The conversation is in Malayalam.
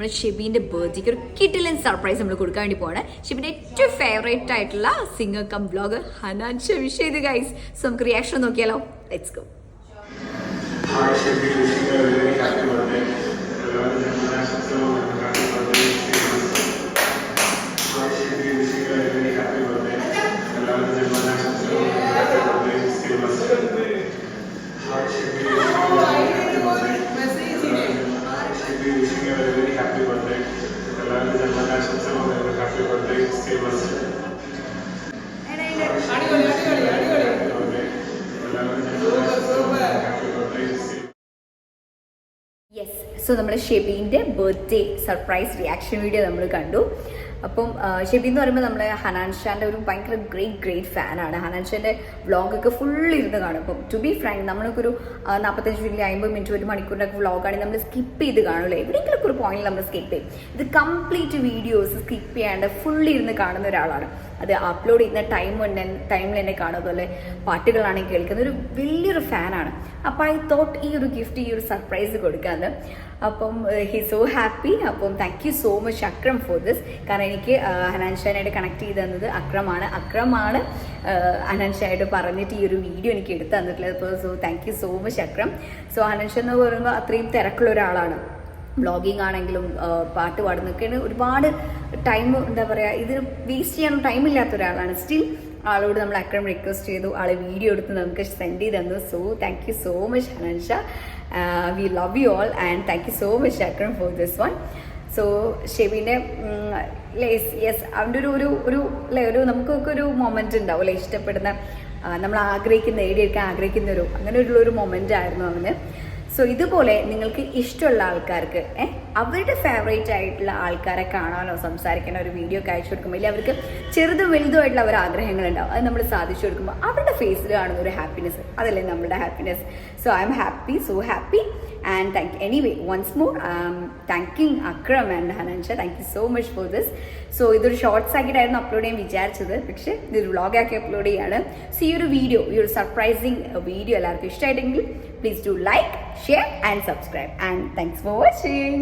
നമ്മുടെ ഷെബീൻ്റെ ബർത്ത്ഡേക്ക് ഒരു കിടിലൻ സർപ്രൈസ് നമ്മൾ കൊടുക്കാൻ വേണ്ടി പോവാണ്. ഷെബീൻ്റെ ഏറ്റവും ഫേവറേറ്റ് ആയിട്ടുള്ള സിംഗർ കം വ്ലോഗർ ഹനാൻ ഷെബി ഗൈസ്. സോ നമുക്ക് റിയാക്ഷൻ നോക്കിയാലോ. Let's go. സോ നമ്മുടെ ഷെബീൻ്റെ ബർത്ത്ഡേ സർപ്രൈസ് റിയാക്ഷൻ വീഡിയോ നമ്മൾ കണ്ടു. അപ്പം ഷെബി എന്ന് പറയുമ്പോൾ നമ്മൾ ഹനാൻ ഷാൻ്റെ ഒരു ഭയങ്കര ഗ്രേറ്റ് ഫാനാണ്. ഹനാൻ ഷാൻ്റെ വ്ളോഗൊക്കെ ഫുൾ ഇരുന്ന് കാണും. അപ്പം ടു ബി ഫ്രാങ്ക് നമ്മൾക്കൊരു 45 മിനിറ്റ് 50 മിനിറ്റ് 1 മണിക്കൂറിൻ്റെ വ്ളോഗാണെങ്കിൽ നമ്മൾ സ്കിപ്പ് ചെയ്ത് കാണുമല്ലോ. എവിടെയെങ്കിലും ഒരു പോയിന്റിൽ നമ്മൾ സ്കിപ്പ് ചെയ്യും. ഇത് കംപ്ലീറ്റ് വീഡിയോസ് സ്കിപ്പ് ചെയ്യാണ്ട് ഫുൾ ഇരുന്ന് കാണുന്ന ഒരാളാണ്. അത് അപ്ലോഡ് ചെയ്യുന്ന ടൈമിൽ തന്നെ കാണും. അതുപോലെ പാട്ടുകളാണെങ്കിൽ കേൾക്കുന്ന ഒരു വലിയൊരു ഫാനാണ്. അപ്പോൾ ഐ തോട്ട് ഈ ഒരു ഗിഫ്റ്റ്, ഈ ഒരു സർപ്രൈസ് കൊടുക്കാമെന്ന്. അപ്പം ഹി സോ ഹാപ്പി. അപ്പം thank you so much Akram for this. കാരണം എനിക്ക് ഹനാൻ ഷാനായിട്ട് കണക്ട് ചെയ്ത് തന്നത് അക്രമാണ് ഹനാൻ ഷാനായിട്ട് പറഞ്ഞിട്ട് ഈ ഒരു വീഡിയോ എനിക്ക് എടുത്തു തന്നിട്ടുള്ളത്. അപ്പോൾ so thank you so much Akram. So Hanan Shah എന്ന് പറയുമ്പോൾ അത്രയും തിരക്കുള്ള ഒരാളാണ്. വ്ളോഗിങ് ആണെങ്കിലും പാട്ട് പാടുന്നൊക്കെയാണ് ഒരുപാട് ടൈം, എന്താ പറയുക, ഇതിന് വേസ്റ്റ് ചെയ്യാൻ ടൈമില്ലാത്ത ഒരാളാണ്. സ്റ്റിൽ ആളോട് നമ്മൾ അക്രം റിക്വസ്റ്റ് ചെയ്തു, ആൾ വീഡിയോ എടുത്ത് നമുക്ക് സെൻഡ് ചെയ്ത് തന്നു. So thank you so much Hanan Shah. We love you all and thank you so much Akram for this one. So ഷെബീൻ്റെ യെസ് അവൻ്റെ ഒരു നമുക്കൊക്കെ ഒരു മൊമെൻ്റ് ഉണ്ടാവും അല്ലേ, ഇഷ്ടപ്പെടുന്ന നമ്മൾ നേടിയെടുക്കാൻ ആഗ്രഹിക്കുന്ന അങ്ങനെയുള്ളൊരു മൊമെൻ്റ് ആയിരുന്നു അവന്. സോ ഇതുപോലെ നിങ്ങൾക്ക് ഇഷ്ടമുള്ള ആൾക്കാർക്ക് അവരുടെ ഫേവറേറ്റ് ആയിട്ടുള്ള ആൾക്കാരെ കാണാനോ സംസാരിക്കാനോ ഒരു വീഡിയോ ഒക്കെ അയച്ചു കൊടുക്കുമ്പോൾ, ഇല്ലെങ്കിൽ അവർക്ക് ചെറുതും വലുതുമായിട്ടുള്ള അവർ ആഗ്രഹങ്ങളുണ്ടാവും, അത് നമ്മൾ സാധിച്ചു കൊടുക്കുമ്പോൾ അവരുടെ ഫേസിൽ കാണുന്ന ഒരു ഹാപ്പിനെസ്, അതല്ലേ നമ്മുടെ happiness. So I am happy, so happy and thank you. Anyway once more thanking Akram and Hanan Shah. Thank you so much for this. So ഇതൊരു ഷോർട്ട്സ് ആക്കിയിട്ടായിരുന്നു അപ്ലോഡ് ചെയ്യാൻ വിചാരിച്ചത്, പക്ഷേ ഇതൊരു വ്ളോഗാക്കി അപ്ലോഡ് ചെയ്യാണ്. സോ ഈ ഒരു സർപ്രൈസിങ് വീഡിയോ എല്ലാവർക്കും ഇഷ്ടമായിട്ടെങ്കിൽ please do like, share and subscribe, and thanks for watching.